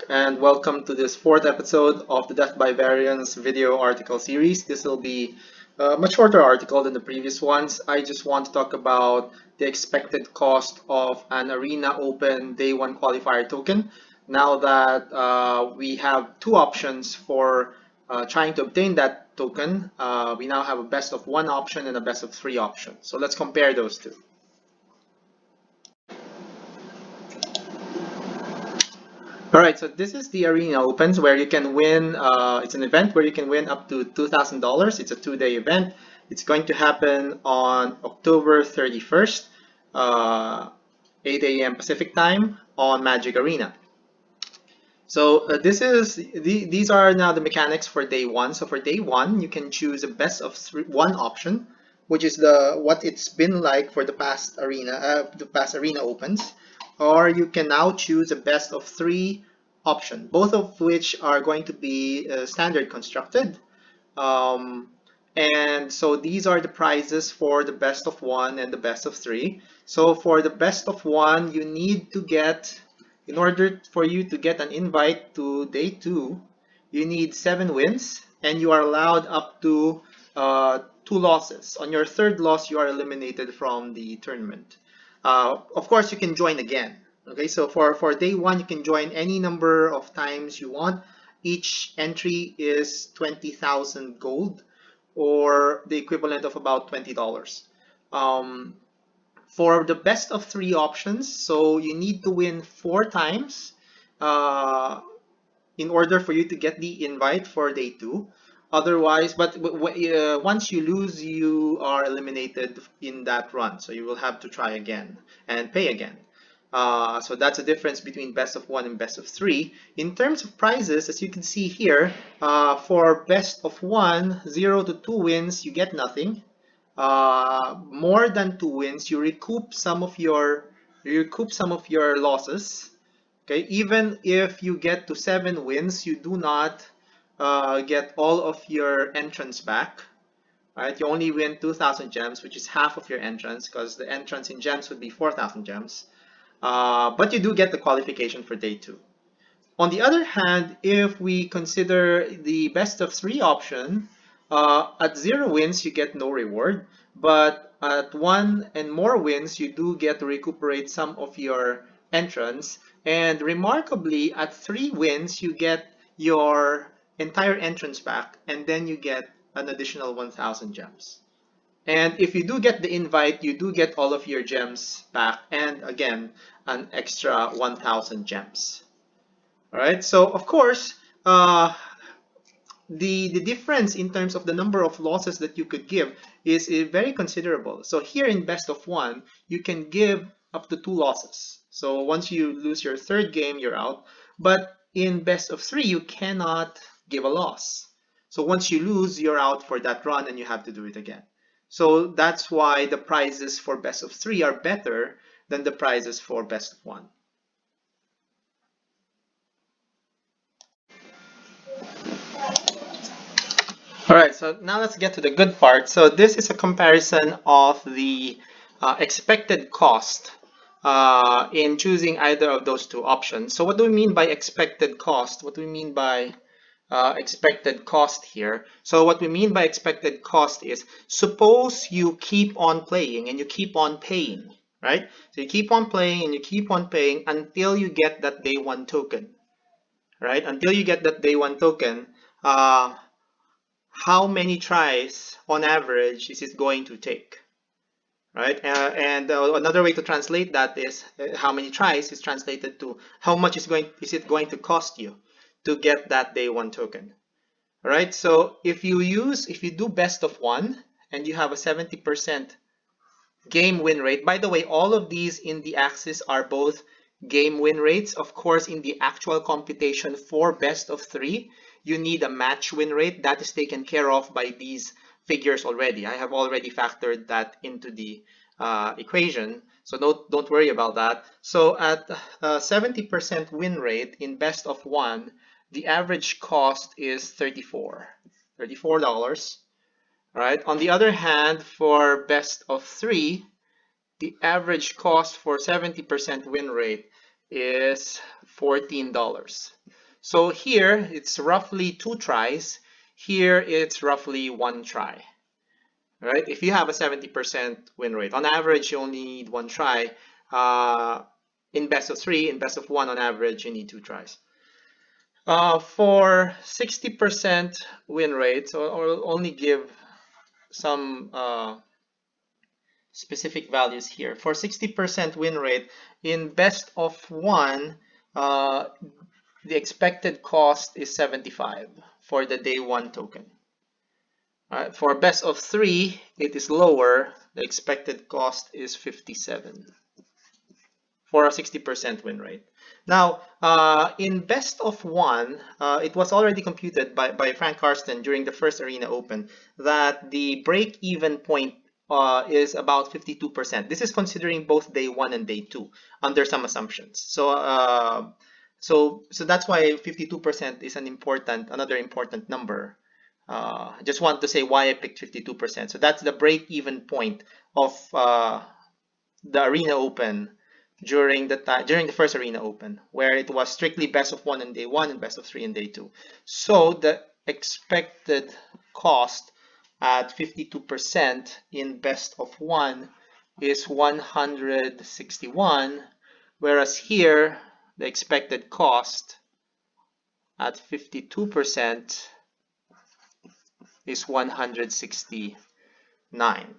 back and welcome to this fourth episode of the Death by Variance video article series. This will be a much shorter article than the previous ones. I just want to talk about the expected cost of an Arena Open Day 1 qualifier token. Now that we have two options for trying to obtain that token, we now have a best of 1 option and a best of 3 option. So let's compare those two. Alright, so this is the Arena Opens where you can win, it's an event where you can win up to $2,000. It's a 2-day event. It's going to happen on October 31st, 8 a.m. Pacific time on Magic Arena. So these are now the mechanics for day 1. So for day 1, you can choose a best of 1 option, which is what it's been like for the past Arena Opens. Or you can now choose a best of 3 option, both of which are going to be standard constructed. And so these are the prizes for the best of 1 and the best of 3. So for the best of 1, you need to get, in order for you to get an invite to day 2, you need 7 wins, and you are allowed up to 2 losses. On your 3rd loss, you are eliminated from the tournament. Of course, you can join again. Okay, so for day 1, you can join any number of times you want. Each entry is 20,000 gold, or the equivalent of about $20. For the best of 3 options, so you need to win 4 times in order for you to get the invite for day 2. Otherwise, but once you lose, you are eliminated in that run. So you will have to try again and pay again. So that's the difference between best of 1 and best of 3. In terms of prizes, as you can see here, for best of 1, 0 to 2 wins, you get nothing. More than 2 wins, you recoup some of your losses. Okay, even if you get to 7 wins, you do not get all of your entrance back. Right, you only win 2,000 gems, which is half of your entrance, because the entrance in gems would be 4,000 gems. But you do get the qualification for day 2. On the other hand, if we consider the best of 3 option, at 0 wins you get no reward, but at 1 and more wins you do get to recuperate some of your entrance, and remarkably at 3 wins you get your entire entrance back, and then you get an additional 1,000 gems. And if you do get the invite, you do get all of your gems back, and again an extra 1,000 gems. All right, so of course the difference in terms of the number of losses that you could give is very considerable. So here in best of 1, you can give up to 2 losses. So once you lose your 3rd game, you're out. But in best of 3, you cannot give a loss. So once you lose, you're out for that run and you have to do it again. So that's why the prizes for best of 3 are better than the prizes for best of 1. Alright, so now let's get to the good part. So this is a comparison of the expected cost in choosing either of those 2 options. So what do we mean by expected cost? What do we mean by expected cost here? So what we mean by expected cost is, suppose you keep on playing and you keep on paying, right? So you keep on playing and you keep on paying until you get that day 1 token, right? Until you get that day 1 token, how many tries on average is it going to take, right? And another way to translate that is how many tries is translated to how much is it going to cost you to get that day 1 token. All right, so if you do best of 1 and you have a 70% game win rate, by the way, all of these in the axis are both game win rates. Of course, in the actual computation for best of 3, you need a match win rate. That is taken care of by these figures already. I have already factored that into the equation, so don't worry about that. So at 70% win rate in best of 1, the average cost is $34. Right. On the other hand, for best of 3, the average cost for 70% win rate is $14. So here it's roughly 2 tries. Here it's roughly 1 try. Right? If you have a 70% win rate, on average you only need 1 try. In best of 3, in best of 1, on average you need 2 tries. For 60% win rate, so I'll only give some specific values here. For 60% win rate, in best of 1, the expected cost is 75 for the day 1 token. For best of 3, it is lower. The expected cost is 57 for a 60% win rate. Now, in best of 1, it was already computed by Frank Karsten during the first Arena Open that the break-even point is about 52%. This is considering both day 1 and day 2 under some assumptions. So that's why 52% is another important number. I just want to say why I picked 52%. So that's the break-even point of the Arena Open during the first Arena Open, where it was strictly best of 1 on day 1 and best of 3 on day 2. So the expected cost at 52% in best of 1 is 161, whereas here the expected cost at 52% is 169.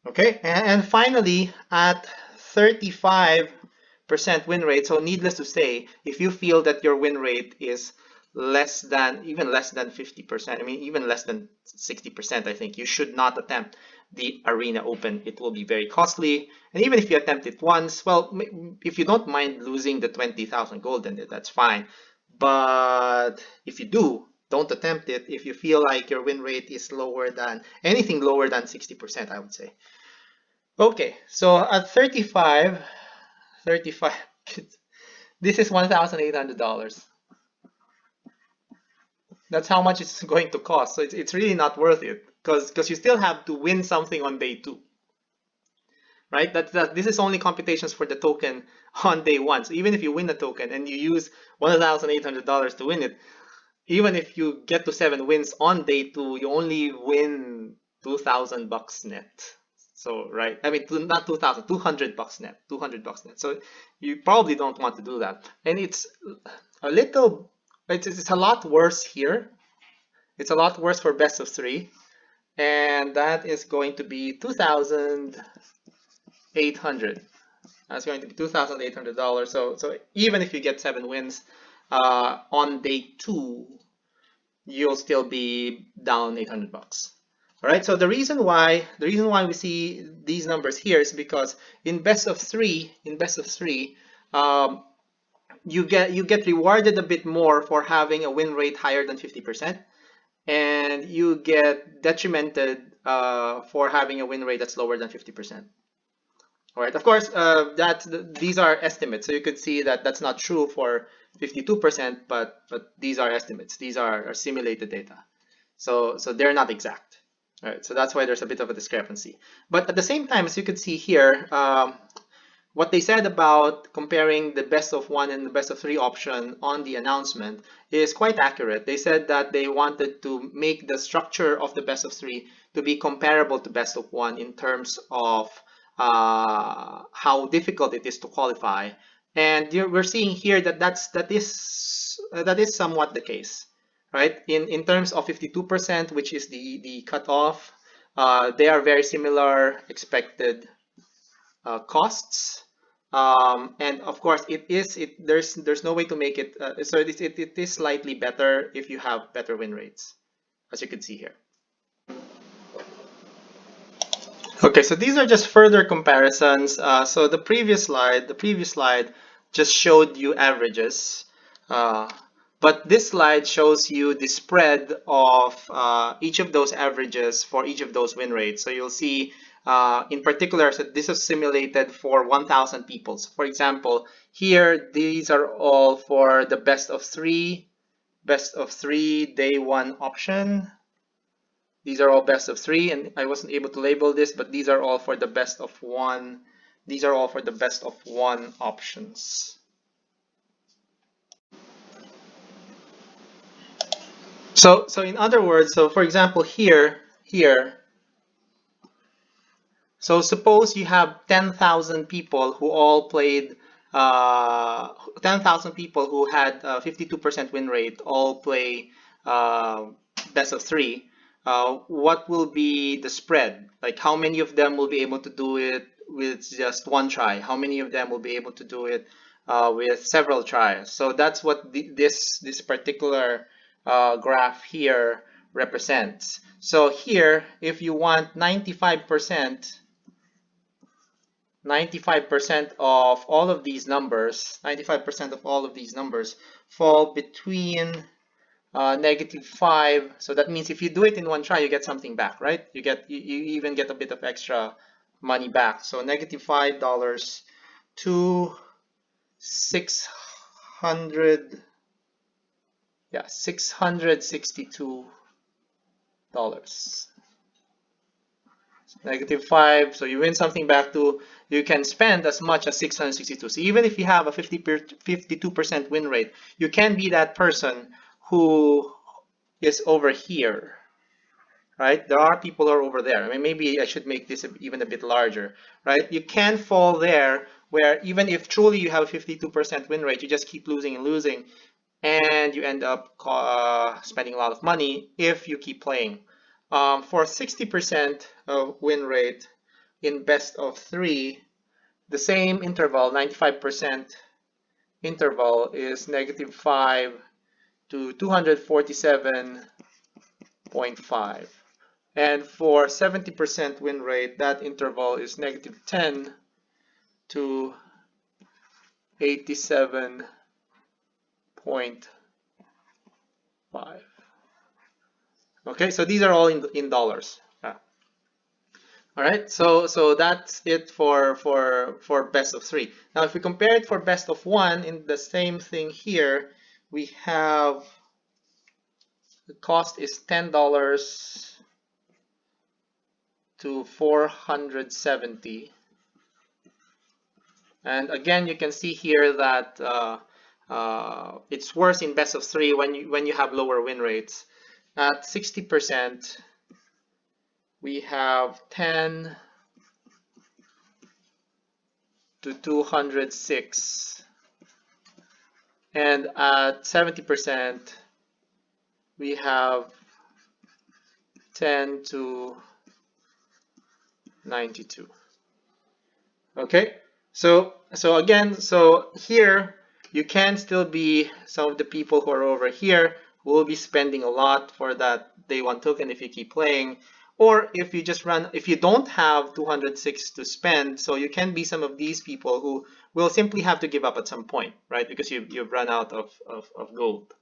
Okay, and finally at 35% win rate, so needless to say, if you feel that your win rate is even less than 50%, I mean even less than 60%, I think you should not attempt the Arena Open. It will be very costly, and even if you attempt it once, well, if you don't mind losing the 20,000 gold, then that's fine. But if you do, don't attempt it if you feel like your win rate is anything lower than 60%, I would say. Okay, so at 35, this is $1,800. That's how much it's going to cost. So it's really not worth it because you still have to win something on day 2. Right? This is only computations for the token on day 1. So even if you win the token and you use $1,800 to win it, even if you get to 7 wins on day 2, you only win $2,000 net. So, right, I mean, not 2,000, $200 net, $200 net. So you probably don't want to do that. And it's a lot worse here. It's a lot worse for best of 3. And that is going to be $2,800. That's going to be $2,800. So even if you get 7 wins on day 2, you'll still be down $800. All right. So the reason why we see these numbers here is because in best of 3, you get rewarded a bit more for having a win rate higher than 50%, and you get detrimented for having a win rate that's lower than 50%. All right. Of course, these are estimates, so you could see that that's not true for 52%, but these are estimates. These are simulated data, so they're not exact. All right. So that's why there's a bit of a discrepancy. But at the same time, as you can see here, what they said about comparing the best of 1 and the best of 3 option on the announcement is quite accurate. They said that they wanted to make the structure of the best of 3 to be comparable to best of 1 in terms of how difficult it is to qualify, and we're seeing here that is somewhat the case, right? In terms of 52%, which is the cutoff, they are very similar expected costs, and of course there's no way to make it so it is slightly better if you have better win rates, as you can see here. Okay, so these are just further comparisons. So the previous slide just showed you averages, but this slide shows you the spread of each of those averages for each of those win rates. So you'll see in particular, so this is simulated for 1,000 people. So for example, here these are all for the best of 3 day 1 option. These are all best of 3, and I wasn't able to label this, but these are all for the best of 1 These are all for the best of one options. So in other words, so for example here, so suppose you have 10,000 people who all played, 10,000 people who had a 52% win rate, all play uh, best of three. What will be the spread? Like how many of them will be able to do it with just one try? How many of them will be able to do it with several tries? So that's what this particular graph here represents. So here, if you want 95% of all of these numbers, 95% of all of these numbers fall between -5. So that means if you do it in one try, you get something back, right? You even get a bit of extra money back. So -$5 to 600, yeah, $662. -5, so you win something back to, you can spend as much as 662. So even if you have a 52% win rate, you can be that person who is over here, right? There are people who are over there. I mean, maybe I should make this even a bit larger, right? You can fall there where even if truly you have a 52% win rate, you just keep losing and losing, and you end up spending a lot of money if you keep playing. For 60% of win rate in best of three, the same interval, 95% interval, is -5 to 247.5. And for 70% win rate, that interval is -10 to 87.5. Okay, so these are all in dollars. All right, so that's it for best of three. Now, if we compare it for best of one, in the same thing here, we have the cost is $10 to 470. And again, you can see here that it's worse in best of three when you have lower win rates. At 60%, we have 10 to 206, and at 70%, we have 10 to 92. Okay, so again, so here you can still be some of the people who are over here who will be spending a lot for that day one token if you keep playing, or if you just run, if you don't have 206 to spend, so you can be some of these people who will simply have to give up at some point, right? Because you've run out of gold.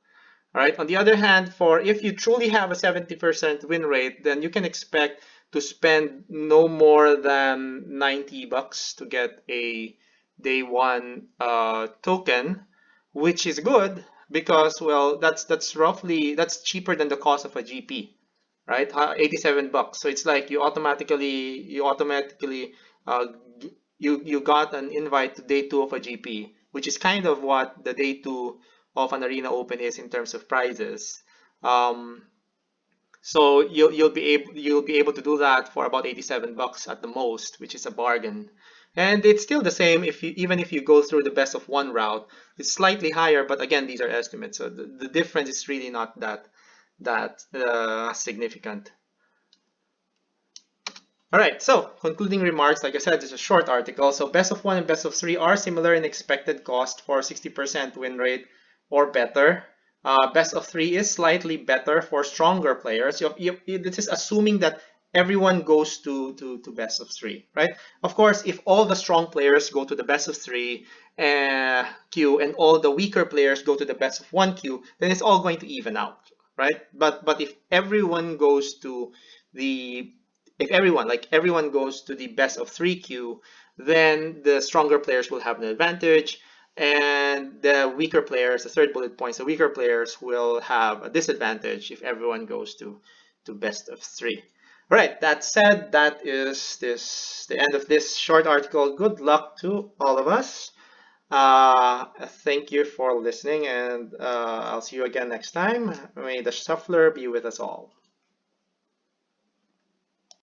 All right. On the other hand, for if you truly have a 70% win rate, then you can expect to spend no more than $90 to get a day one token, which is good because, well, that's cheaper than the cost of a GP, right? $87. So it's like you automatically uh, you got an invite to day two of a GP, which is kind of what the day two of an Arena Open is in terms of prizes. So you'll be able to do that for about $87 at the most, which is a bargain. And it's still the same even if you go through the best of one route. It's slightly higher, but again, these are estimates, so the difference is really not that significant. All right, so concluding remarks, like I said, it's a short article. So best of one and best of three are similar in expected cost for 60% win rate or better. Best of three is slightly better for stronger players. This is assuming that everyone goes to best of three, right? Of course, if all the strong players go to the best of three queue and all the weaker players go to the best of one queue, then it's all going to even out, right? But if everyone goes to the everyone goes to the best of three queue, then the stronger players will have an advantage, and the weaker players, the third bullet points, the weaker players will have a disadvantage if everyone goes to best of three. Right, that said, that is the end of this short article. Good luck to all of us. Thank you for listening, and I'll see you again next time. May the shuffler be with us all.